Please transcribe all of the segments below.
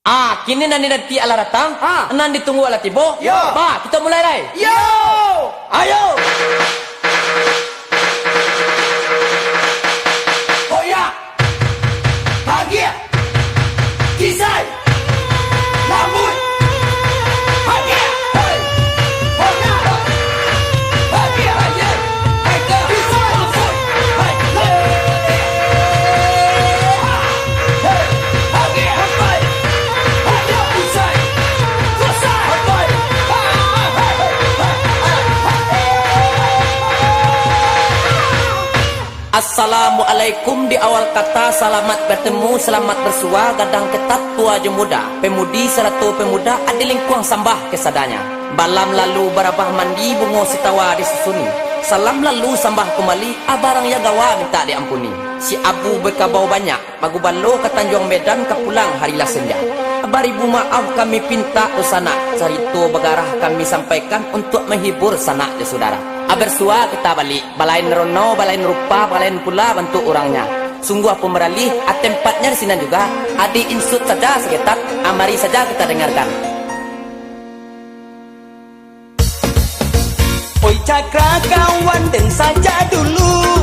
Kini nanti ala datang. Nan ditunggu ala tibo. Yo. Ba, kita mulai rai. Yo! Ayo. Hoya! Bahagia! Kisah! Namun! Bahagia! Hoi! Hoya! Bahagia aja! Kita bisa masuk! Hai! Hei! Bahagia! Hai! Bahagia usai! Selesai! Hai! Assalamualaikum di awal kata selamat bertemu, selamat bersua, gadang ketat tua je muda, pemudi seratu pemuda adilingkuang sambah kesadanya. Balam lalu barabah mandi bungo sitawa disusuni. Salam lalu sambah kembali abarang ya gawa minta diampuni. Si Abu berkabau banyak, magu balo ke Tanjung Medan ke pulang harilah senja. Baribu maaf kami pinta usana, carito bagarah kami sampaikan untuk menghibur sanak ya saudara. Bersua kita balik, balain rono, balain rupa, balain pula bentuk orangnya. Sungguh pemeralih, tempatnya di sini juga. Adi insut saja sekitar, mari saja kita dengarkan. Oi cakra kawan den saja dulu,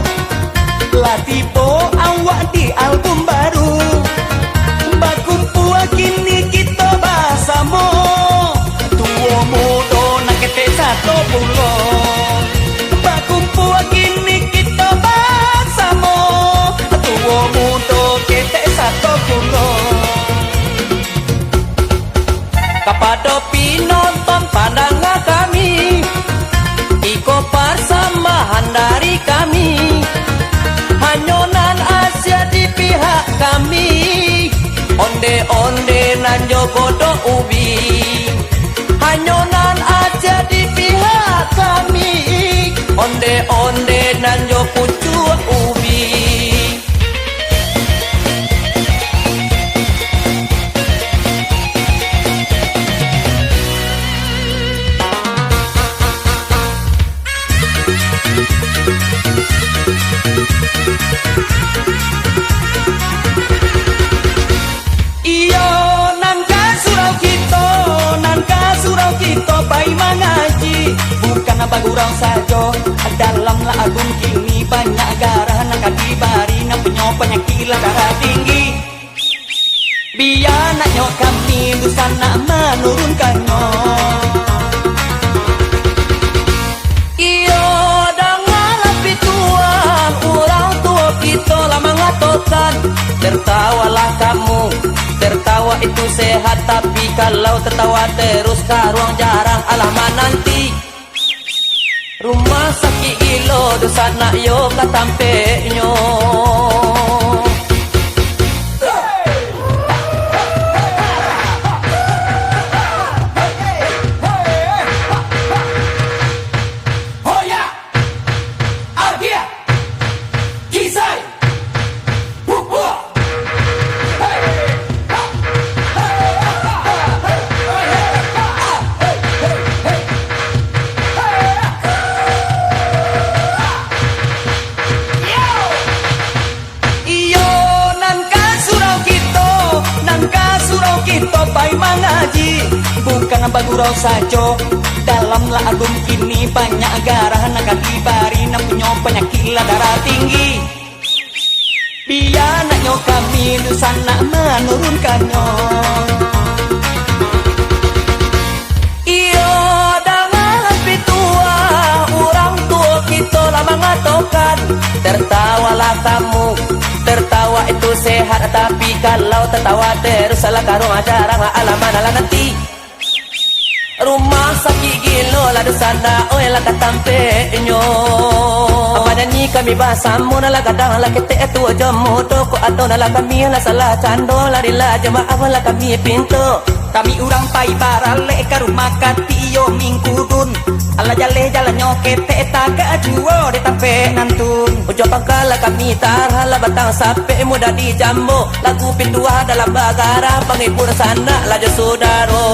Latipo awak di album baru. Bakumpu kini kita basamo, tuo mudo nak kete satu pulo. Bakumpu kini kita basamo, tuo mudo kete satu pulo. Kepada penonton pandangan kami, iko persembahan dari kami, hanyonan Asia di pihak kami, onde-onde nan jogodo ubi, hanyonan Asia di pihak kami, onde-onde nan jokucu ubi. Iyo nangka surau kita bai mengaji, bukan bagurau saja. Dalam lagun kini banyak garah nak dibari nak penyopanya kila darah tinggi. Biar nak nyok kami busana menurunkannya. Iyo dengan lebih tua, orang tua kita lama ngatokan. Tertawalah kamu, tertawa itu sehat, tapi kalau tertawa terus karuang jarang alamat nanti. Rumah sakit ilo dosa nak yo katampe nyo. Hoya! Bahagia! Kisah! Kita bai mengaji, bukan bagurau saja. Dalam lagun kini banyak garah nak dibari nak punya penyakit darah tinggi. Biar nak nyok kami dusana menurunkannya. Iyo dengan lebih tua, orang tua kita lama ngatokan. Tertawalah kamu, tertawa itu sehat, tapi kalau tertawa terus salah karung jarang alaman ala nanti. Rumah sakit gilo lah dosana, oi lah katampe nyo. Apa nyanyi kami bahasa mu lah kadang lah kete tu jamu toko atau lah kami lah salah cando lah rila jemaah lah kami pintu. Kami urang pai barale ke rumah katiyo mingkudun. Ala jale jalan nyokete taga juo de tape nantun. Ujo pangkala kami tarhala batang sape muda di jambo. Lagu pintua dalam bagara penghibur sana lajo saudaro.